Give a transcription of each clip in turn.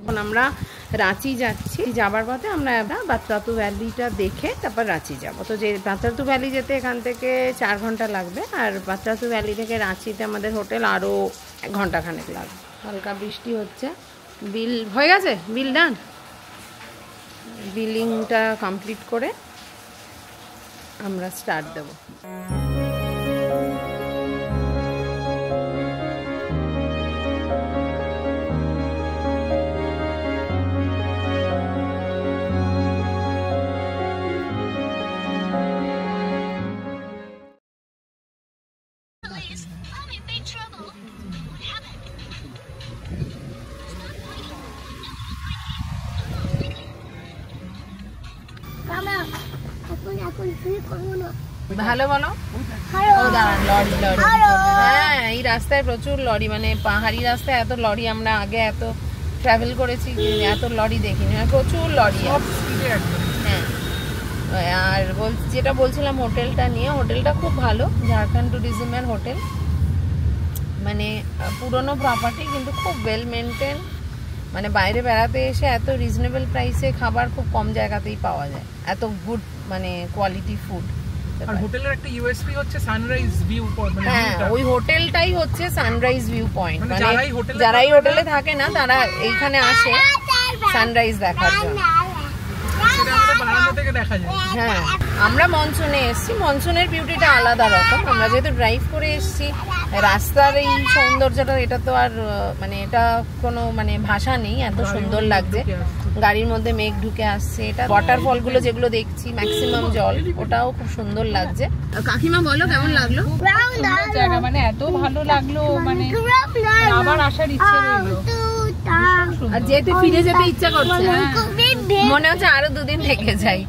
এখন আমরা রাঁচি যাচ্ছি, যাবার পথে আমরা বাতরাতু ভ্যালিটা দেখে তারপর রাঁচি যাব। তো যে বাতরাতু ভ্যালি যেতে এখান থেকে 4 ঘন্টা লাগবে, আর বাতরাতু ভ্যালি থেকে রাঁচিতে আমাদের হোটেল আরও 1 ঘন্টাখানেক লাগবে। হালকা বৃষ্টি হচ্ছে। বিল হয়ে গেছে, বিল ডান। বিলিংটা কমপ্লিট করে আমরা স্টার্ট দেব। ভালো বলো। হ্যাঁ, এই রাস্তায় প্রচুর লরি, মানে পাহাড়ি রাস্তায় এত লরি আমরা আগে এত ট্রাভেল করেছি, এত লরি দেখিনি, প্রচুর লরি। হ্যাঁ, আর যেটা বলছিলাম হোটেলটা নিয়ে, হোটেলটা খুব ভালো, ঝাড়খণ্ড ট্যুরিজমের হোটেল। মানে পুরনো প্রপার্টি কিন্তু খুব ওয়েল মেনটেন। মানে বাইরে বেড়াতে এসে এত রিজনেবল প্রাইসে খাবার খুব কম জায়গাতেই পাওয়া যায়, এত গুড মানে কোয়ালিটি ফুড। আর হোটেলের একটা ইউএসপি হচ্ছে সানরাইজ ভিউ পয়েন্ট। হ্যাঁ, ওই হোটেলটাই হচ্ছে সানরাইজ ভিউ পয়েন্ট। মানে যারাই হোটেলে থাকে না তারা এইখানে আসে সানরাইজ দেখার জন্য। হ্যাঁ, আমরা মনসুনে এসেছি, মনসুনের বিউটিটা আলাদা রকম। আমরা যেহেতু ড্রাইভ করে এসেছি, রাস্তার এই সৌন্দর্যটা, এটা তো আর মানে এটা কোনো মানে ভাষা নেই, এত সুন্দর লাগছে। গাড়ির মধ্যে মেঘ ঢুকে আসছে, এটা ওয়াটারফল গুলো যেগুলো দেখছি ম্যাক্সিমাম জল, ওটাও খুব সুন্দর লাগছে। কাকিমা বলো কেমন লাগলো জায়গা? মানে এত ভালো লাগলো, মানে আবার আসার ইচ্ছে রইলো। আর যেহেতু ফিরে যেতে ইচ্ছা করছে, মনে হচ্ছে আরো 2 দিন থেকে যাই।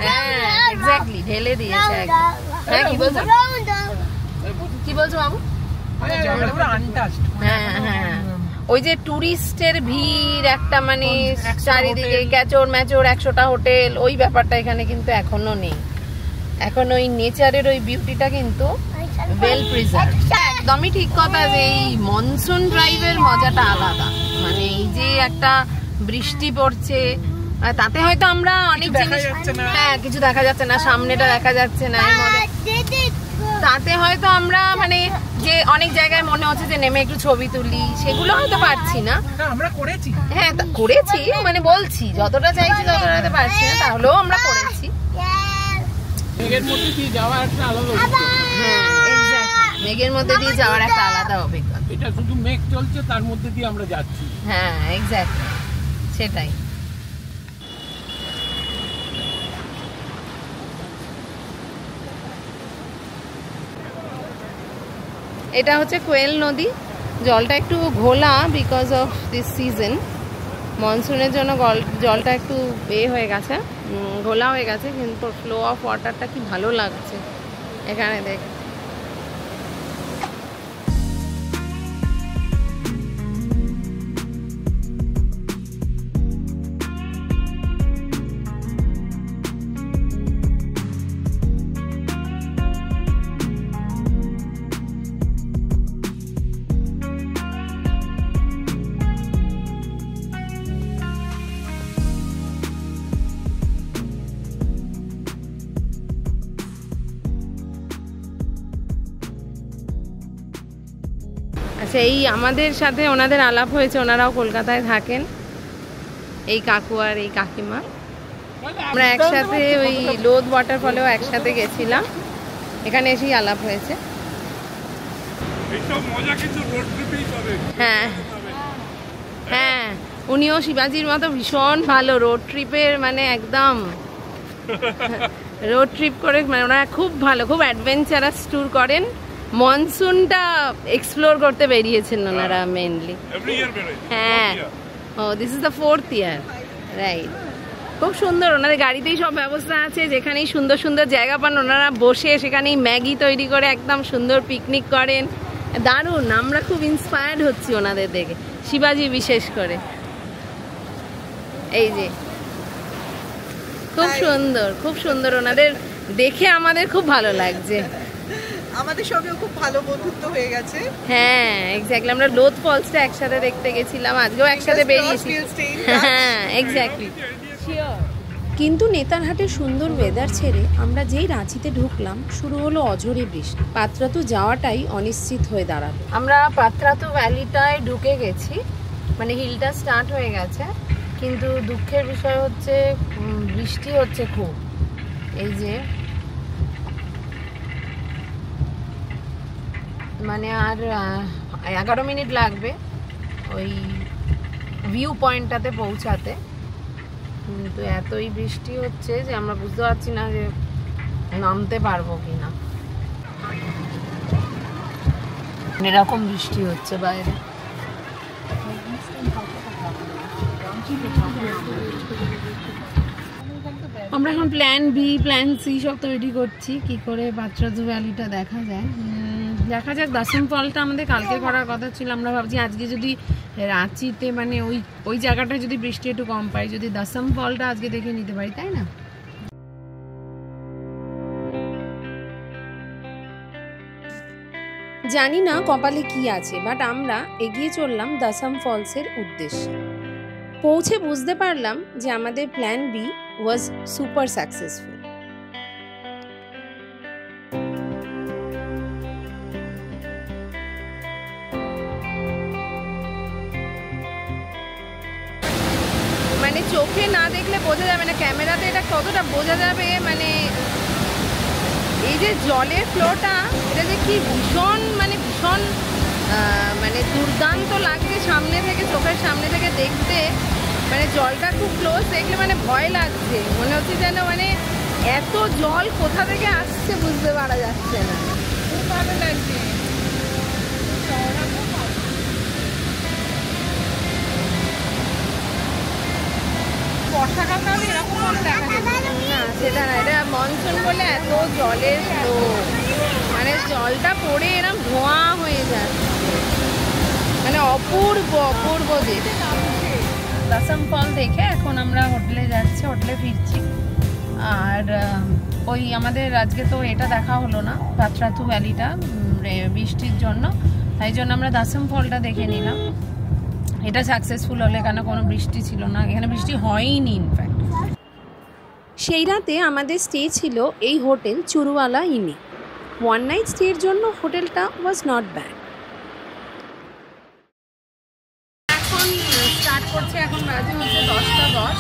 হ্যাঁ, এক্স্যাক্টলি, ঢেলে দিয়েছে একদম। হ্যাঁ, কি বলছো বাবু? হ্যাঁ হ্যাঁ, ওই যে টুরিস্টের ভিড় একটা, মানে চারিদিকে ক্যাচর ম্যাচর 100টা হোটেল, ওই ব্যাপারটা এখানে কিন্তু এখনো নেই। এখন ওই নেচারের ওই বিউটিটা কিন্তু ওয়েল প্রিজার্ভ। একদমই ঠিক কথা যে এই মনসুন ড্রাইভের মজাটা আলাদা। মানে এই যে একটা বৃষ্টি পড়ছে, তাতে হয়তো আমরা অনেক জিনিস, হ্যাঁ কিছু দেখা যাচ্ছে না, সামনেটা দেখা যাচ্ছে না, এর মধ্যে তাতে হয়তো আমরা মানে যে অনেক জায়গায় মনে হচ্ছে যে নেমে একটু ছবি তুলি, সেগুলো হয়তো পারছি না। আমরা করেছি, হ্যাঁ করেছি, মানে বলছি যতটা চাইছি ততটা হয়তো পারছি না, তাহলেও আমরা করেছি। মেঘের মধ্যে দিয়ে যাওয়ার একটা আলাদা, হ্যাঁ এক্স্যাক্টলি, মেঘের মধ্যে দিয়ে যাওয়ার একটা আলাদা অভিজ্ঞতা। এটা শুধু মেঘ চলছে, তার মধ্যে দিয়ে আমরা যাচ্ছি। হ্যাঁ এক্স্যাক্টলি, সেটাই। এটা হচ্ছে কোয়েল নদী। জলটা একটু ঘোলা বিকজ অফ দিস সিজন, মনসুনের জন্য জলটা একটু হয়ে গেছে, ঘোলা হয়ে গেছে, কিন্তু ফ্লো অফ ওয়াটারটা কি ভালো লাগছে এখানে দেখ। আচ্ছা, এই আমাদের সাথে ওনাদের আলাপ হয়েছে, ওনারাও কলকাতায় থাকেন, এই কাকু আর এই কাকিমা। আমরা একসাথে ওই লোদ ওয়াটারফলেও একসাথে গেছিলাম, এখানে এসেই আলাপ হয়েছে। হ্যাঁ হ্যাঁ, উনিও শিবাজির মতো ভীষণ ভালো রোড ট্রিপের, মানে একদম রোড ট্রিপ করে, মানে ওনারা খুব ভালো, খুব অ্যাডভেঞ্চারাস ট্যুর করেন। মনসুনটা এক্সপ্লোর করতে বেরিয়েছেন ওনারা মেইনলি। হ্যাঁ, oh this is the 4th year, right. খুব সুন্দর, ওনাদের গাড়িতেই সব ব্যবস্থা আছে, যেখানেই সুন্দর সুন্দর জায়গা পান ওনারা বসে সেখানেই ম্যাগি তৈরি করে একদম সুন্দর পিকনিক করেন। দারুণ, আমরা খুব ইন্সপায়ার্ড হচ্ছি ওনাদের দেখে, শিবাজি বিশেষ করে। এই যে খুব সুন্দর, খুব সুন্দর, ওনাদের দেখে আমাদের খুব ভালো লাগছে। আমাদের সঙ্গে খুব ভালো বন্ধুত্ব হয়ে গেছে। হ্যাঁ এক্স্যাক্টলি, আমরা লোধ ফলসটা একসাথে দেখতে গেছিলাম, আজকেও একসাথে বেরিয়েছি। হ্যাঁ এক্স্যাক্টলি। কিন্তু নেতারহাটের সুন্দর ওয়েদার ছেড়ে আমরা যেই রাঁচিতে ঢুকলাম শুরু হলো অঝোরে বৃষ্টি। পাত্রাতু যাওয়াটাই অনিশ্চিত হয়ে দাঁড়ালো। আমরা পাত্রাতু ভ্যালিটায় ঢুকে গেছি, মানে হিলটা স্টার্ট হয়ে গেছে, কিন্তু দুঃখের বিষয় হচ্ছে বৃষ্টি হচ্ছে খুব। এই যে মানে আর 11 মিনিট লাগবে ওই ভিউ পয়েন্টটাতে পৌঁছাতে, কিন্তু এতই বৃষ্টি হচ্ছে যে আমরা বুঝতে পারছি না যে নামতে পারবো কিনা। এরকম বৃষ্টি হচ্ছে বাইরে। আমরা এখন প্ল্যান বি প্ল্যান সি সব তৈরি করছি, কি করে পাত্রাতু ভ্যালিটা দেখা যায়। দেখা যাক। দাসম ফলটা আমাদের কালকে করার কথা ছিল, আমরা ভাবছি আজকে যদি রাঁচিতে মানে ওই জায়গাটা যদি বৃষ্টি একটু কম পাই, যদি দাসম ফলটা আজকে দেখে নিতে পারি, তাই না? জানি না কপালে কি আছে, বাট আমরা এগিয়ে চললাম দাসম ফলসের উদ্দেশ্যে। পৌঁছে বুঝতে পারলাম যে আমাদের plan B was super successful. মানে চোখে না দেখলে বোঝা যাবে না, ক্যামেরাতে এটা কতটা বোঝা যাবে। মানে এই যে জলের ফ্লোটা, এটা যে কি ভীষণ মানে দুর্দান্ত লাগছে সামনে থেকে, চোখের সামনে থেকে দেখতে। মানে জলটা খুব ক্লোজ দেখলে মানে ভয় লাগছে, মনে হচ্ছে যেন মানে এত জল কোথা থেকে আসছে বুঝতে পারা যাচ্ছে না। খুব ভালো লাগছে। বর্ষাকাল না হলে এরকম দেখা যাবে না, সেটা না, এটা মনসুন বলে এত জলের ফ্লো, মানে জলটা পড়ে এরকম ধোঁয়া হয়ে যাচ্ছে, মানে অপূর্ব অপূর্ব দেখতে। দাসম ফল দেখে এখন আমরা হোটেলে যাচ্ছি, হোটেলে ফিরছি। আর ওই আমাদের আজকে তো এটা দেখা হলো না, পাত্রাতু ভ্যালিটা বৃষ্টির জন্য, তাই জন্য আমরা দাসম ফলটা দেখে নিলাম। এটা সাকসেসফুল হলে, কেন কোনো বৃষ্টি ছিল না, এখানে বৃষ্টি হয়নি ইনফ্যাক্ট। সেই রাতে আমাদের স্টে ছিল এই হোটেল চুরুওয়ালা ইনে। 1 নাইট স্টের জন্য হোটেলটা ওয়াজ নট ব্যাড। এখন স্টার্ট করছে, এখন বাজে হচ্ছে 10:10।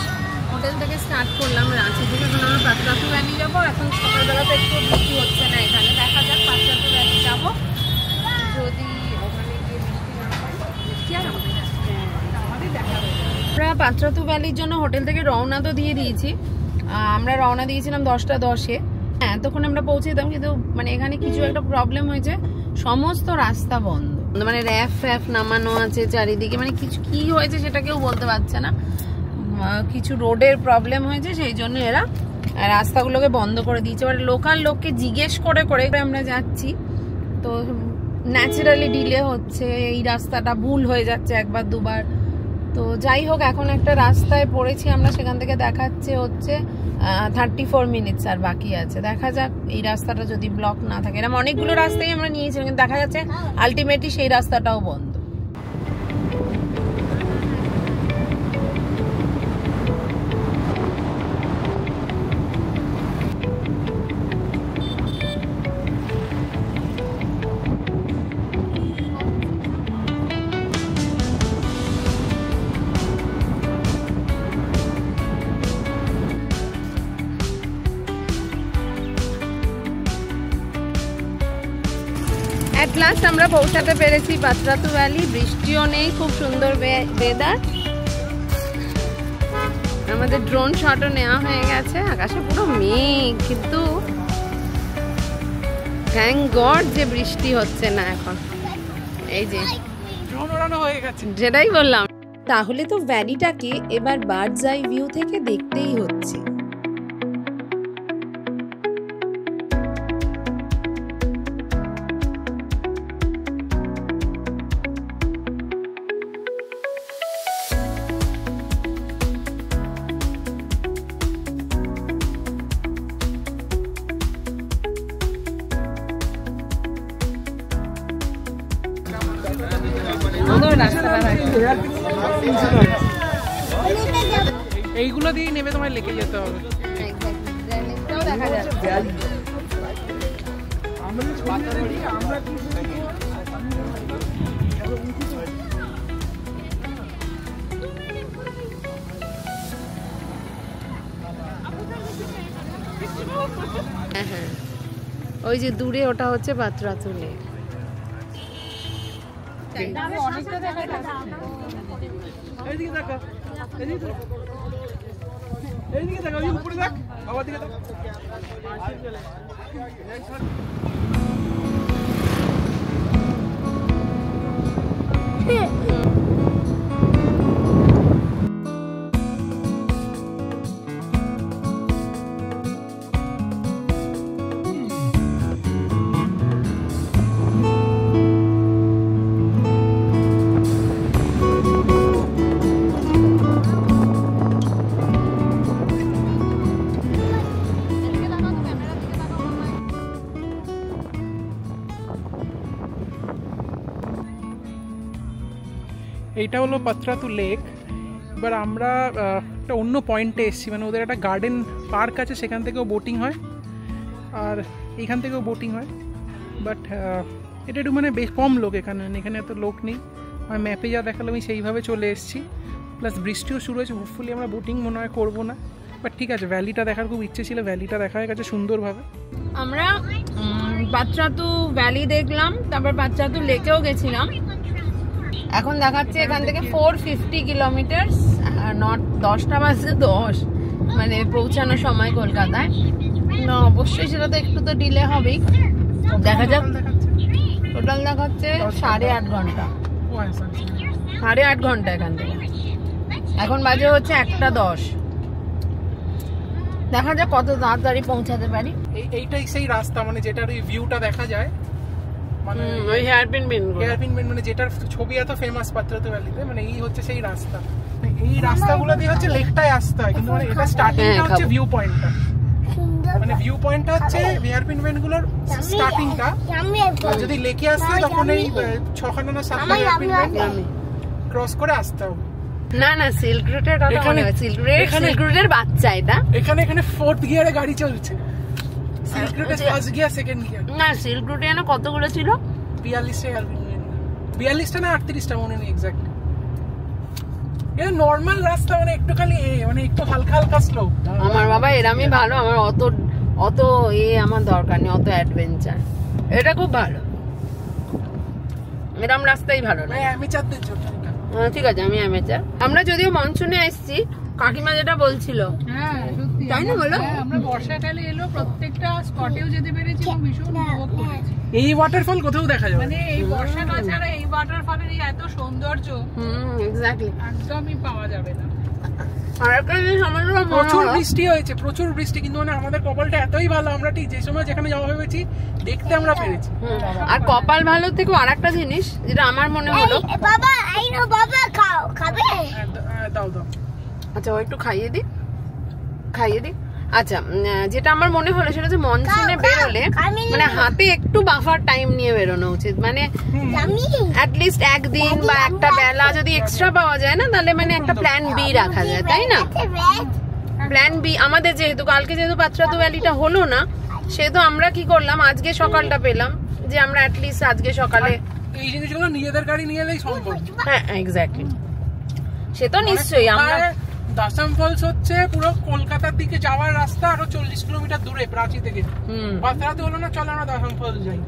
হোটেল থেকে স্টার্ট করলাম রাঁচি থেকে, এখন আমরা পাত্রাতু ভ্যালি যাবো। এখন সকালবেলাতে একটু বৃষ্টি হচ্ছে না এখানে, দেখা যাক পাত্রাতু ভ্যালি যাবো। যদি ওখানে গিয়ে বৃষ্টি না হয়, বৃষ্টি আর হবে না, আমাদের দেখা হবে। আমরা পাত্রাতু ভ্যালির জন্য হোটেল থেকে রওনা তো দিয়ে দিয়েছি। আমরা রওনা দিয়েছিলাম 10:10-এ। হ্যাঁ, তখন আমরা পৌঁছে যেতাম, কিন্তু মানে এখানে কিছু একটা প্রবলেম হয়েছে, সমস্ত রাস্তা বন্ধ, মানে র্যাফ ফ্যাফ নামানো আছে চারিদিকে, মানে কিছু কি হয়েছে সেটা কেউ বলতে পারছে না। কিছু রোডের প্রবলেম হয়েছে, সেই জন্য এরা রাস্তাগুলোকে বন্ধ করে দিয়েছে। এবার লোকাল লোককে জিজ্ঞেস করে করে আমরা যাচ্ছি, তো ন্যাচারালি ডিলে হচ্ছে, এই রাস্তাটা ভুল হয়ে যাচ্ছে একবার দুবার। তো যাই হোক, এখন একটা রাস্তায় পড়েছি আমরা, সেখান থেকে দেখাচ্ছে হচ্ছে 34 মিনিটস আর বাকি আছে। দেখা যাক এই রাস্তাটা যদি ব্লক না থাকে। এরকম অনেকগুলো রাস্তাই আমরা নিয়েছিলাম, কিন্তু দেখা যাচ্ছে আলটিমেটলি সেই রাস্তাটাও বন্ধ। এট লাস্ট আমরা পৌঁছাতে পেরেছি পাত্রাতু ভ্যালি। বৃষ্টিও নেই, খুব সুন্দর ওয়েদার। আমাদের ড্রোন শটও নেওয়া হয়ে গেছে। আকাশে পুরো মেঘ, কিন্তু থ্যাংক গড যে বৃষ্টি হচ্ছে না এখন। এই যে ড্রোন ওড়ানো হয়ে গেছে, যেটাই বললাম। তাহলে তো ভ্যালিটাকে এবার বার্ডস আই ভিউ থেকে দেখতেই হচ্ছে। রাস্তাটা এইগুলো দিয়ে নেমে তোমায় লেকে যেতে হবে। দেখা যাচ্ছে হ্যাঁ, ওই যে দূরে ওটা হচ্ছে পাত্রাতু লেক। অনেকটা দেখা যাচ্ছে। এইদিকে দেখো, এইদিকে দেখো, ওই উপরে দেখ, আমার দিকে দেখ। এইটা হলো পাত্রাতু লেক। এবার আমরা একটা অন্য পয়েন্টে এসেছি, মানে ওদের একটা গার্ডেন পার্ক আছে, সেখান থেকেও বোটিং হয় আর এইখান থেকেও বোটিং হয়। বাট এটা একটু মানে বেশ কম লোক এখানে, এখানে এত লোক নেই। আমার ম্যাপে যা দেখালো আমি সেইভাবে চলে এসেছি। প্লাস বৃষ্টিও শুরু হয়েছে, হোপফুলি আমরা বোটিং মনে হয় করবো না। বাট ঠিক আছে, ভ্যালিটা দেখার খুব ইচ্ছে ছিল, ভ্যালিটা দেখা হয়ে গেছে সুন্দরভাবে। আমরা পাত্রাতু ভ্যালি দেখলাম, তারপর পাত্রাতু লেকেও গেছিলাম। এখন দেখাচ্ছে এখান থেকে 450 কিলোমিটার, নট 10টা বাজে 10, মানে পৌঁছানোর সময় কলকাতায়। না অবশ্যই সেটা তো একটু তো ডিলে হবেই। দেখা যাক, টোটাল দেখাচ্ছে 8.5 ঘন্টা, 8.5 ঘন্টা এখান থেকে। এখন বাজে হচ্ছে 1:10। দেখা যাক কত তাড়াতাড়ি পৌঁছাতে পারি। এইটাই সেই রাস্তা, মানে যেটার ওই ভিউটা দেখা যায়, মানে ওই হেয়ারপিন বেন্ড, মানে যেটার ছবি এত ফেমাস পাত্রাতু ভ্যালিতে, মানে এই হচ্ছে সেই রাস্তা। এই রাস্তাগুলো দিয়ে হচ্ছে লেকটায় আসতে হয়, কিন্তু মানে এটা স্টার্টিংটা হচ্ছে ভিউ পয়েন্টটা, মানে ভিউ পয়েন্টটা হচ্ছে হেয়ারপিন বেন্ড গুলোর স্টার্টিংটা। যদি লেকে আসতে তখন এই 6খানা না 7টা হেয়ারপিন বেন্ড ক্রস করে আসতে হবে। না না, সিল্ক রুটের কথা মনে হয়, সিল্ক রুটের বাচ্চা এটা। এখানে 4th গিয়ারে গাড়ি চলছে, সিল্ক রুটের ফার্স্ট গিয়ার, সেকেন্ড গিয়ার। না, সিল্ক রুটে না কতগুলো ছিল? 42টা হেয়ারপিন বেন্ড, 42টা না 38টা মনে নেই এক্স্যাক্টলি। এটা নরমাল রাস্তা, মানে একটু খালি মানে একটু হালকা হালকা স্লো। আমার বাবা এরামই ভালো, আমার অত আমার দরকার নেই, অত অ্যাডভেঞ্চার। এটা খুব ভালো, এরম রাস্তাই ভালো না। অ্যামেচারদের জন্য এটা। ঠিক আছে, আমি অ্যামেচার। আমরা যদিও মনসুনে এসেছি, কাকিমা যেটা বলছিল, হ্যাঁ সত্যি, তাই না বলো? আমরা বর্ষাকালে এলো, প্রত্যেকটা স্পটেও যেতে পেরেছি এবং ভীষণ উপভোগ করেছি। এই ওয়াটারফল কোথাও দেখা যাবে মানে এই বর্ষাকাল ছাড়া এই ওয়াটারফলের এত সৌন্দর্য এক্স্যাক্টলি একদমই পাওয়া যাবে না। আর একটা জিনিস আমার প্রচুর বৃষ্টি হয়েছে, প্রচুর বৃষ্টি, কিন্তু মানে আমাদের কপালটা এতই ভালো, আমরা ঠিক যে সময় যেখানে যাওয়া ভেবেছি দেখতে আমরা পেরেছি। আর কপাল ভালো থেকে আরেকটা জিনিস যেটা আমার মনে হলো, বাবা খাবে? দাও দাও। আচ্ছা ও একটু খাইয়ে দি। আচ্ছা, যেটা আমার মনে হলো সেটা হচ্ছে মনসুনে বেরোলে মানে হাতে একটু বাফার টাইম নিয়ে বেরোনো উচিত। মানে অ্যাটলিস্ট একদিন বা একটা বেলা যদি এক্সট্রা পাওয়া যায় না, তাহলে মানে একটা প্ল্যান বি রাখা যায়, তাই না? প্ল্যান বি আমাদের যেহেতু কালকে যেহেতু পাত্রাতু ভ্যালিটা হলো না, সেহেতু আমরা কি করলাম, আজকে সকালটা পেলাম যে আমরা অ্যাটলিস্ট আজকে সকালে এই জিনিসগুলো নিজেদের গাড়ি নিয়ে এলেই সম্ভব। হ্যাঁ এক্স্যাক্টলি, সে তো নিশ্চয়ই। আমরা দাসাম ফলস হচ্ছে পুরো কলকাতার দিকে যাওয়ার রাস্তা, আরো 40 কিলোমিটার দূরে প্রাচী থেকে। পাত্রাতু হলো না, চলো আমরা দাসাম ফলস যাই।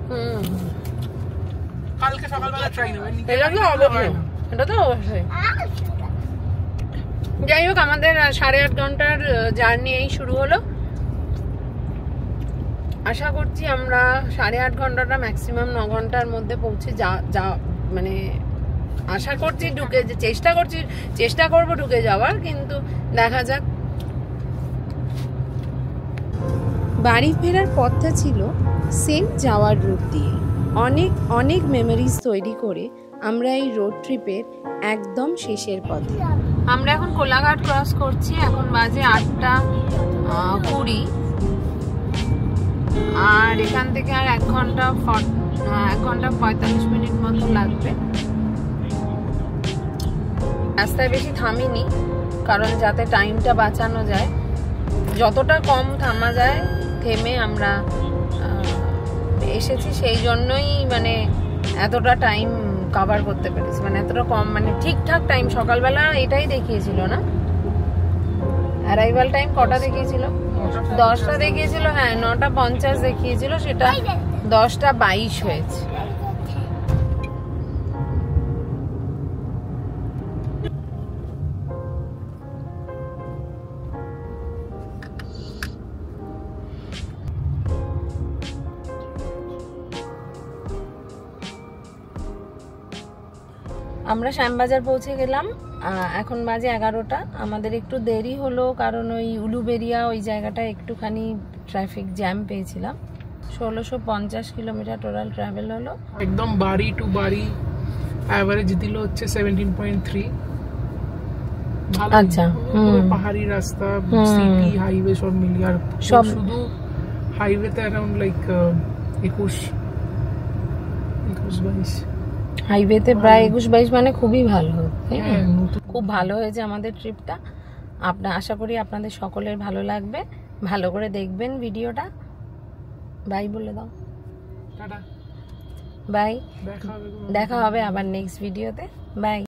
কালকে সকালবেলা ট্রাই নেবেন। এটা তো অবশ্যই। যাই হোক, আমাদের 8.5 ঘন্টার জার্নি এই শুরু হলো। আশা করছি আমরা 8.5 ঘন্টাটা ম্যাক্সিমাম 9 ঘন্টার মধ্যে পৌঁছে যা মানে আশা করছি চেষ্টা করবো ঢুকে যাওয়ার, কিন্তু দেখা যাক। বাড়ি ফেরার পথটা ছিল সেম যাওয়ার রুট দিয়ে। অনেক মেমোরিজ তৈরি করে আমরা এই রোড ট্রিপের একদম শেষের পথে। আমরা এখন কোলাঘাট ক্রস করছি, এখন বাজে 8:20, আর এখান থেকে আর 1 ঘন্টা 45 মিনিট মতো লাগবে। রাস্তায় বেশি থামিনি, কারণ যাতে টাইমটা বাঁচানো যায়, যতটা কম থামা যায় থেমে আমরা এসেছি। সেই জন্যই মানে এতটা টাইম কভার করতে পেরেছি, মানে এতটা কম, মানে ঠিকঠাক টাইম। সকালবেলা এটাই দেখিয়েছিল না, অ্যারাইভাল টাইম কটা দেখিয়েছিল? 10টা দেখিয়েছিল, হ্যাঁ 9:50 দেখিয়েছিল, সেটা 10:22 হয়েছে। আমরা শ্যামবাজার পৌঁছে গেলাম, এখন বাজে 11টা। আমাদের একটু দেরি হলো কারণ ওই উলুবেরিয়া ওই জায়গাটা একটুখানি ট্রাফিক জ্যাম পেয়েছিলাম। 1650 কিলোমিটার টোটাল ট্রাভেল হলো। একদম বাড়ি টু বাড়ি অ্যাভারেজ দিল হচ্ছে 17.3। আচ্ছা, পাহাড়ি রাস্তা, সিটি হাইওয়ে সব মিলিয়ে, আর সব শুধু হাইওয়েতে অ্যারাউন্ড লাইক 21-22 হাইওয়েতে প্রায় 21-22, মানে খুবই ভালো। খুব ভালো হয়েছে আমাদের ট্রিপটা। আশা করি আপনাদের সকলের ভালো লাগবে। ভালো করে দেখবেন ভিডিওটা। বাই বলে দাও। টাটা, বাই, দেখা হবে দেখা হবে আবার নেক্সট ভিডিওতে। বাই।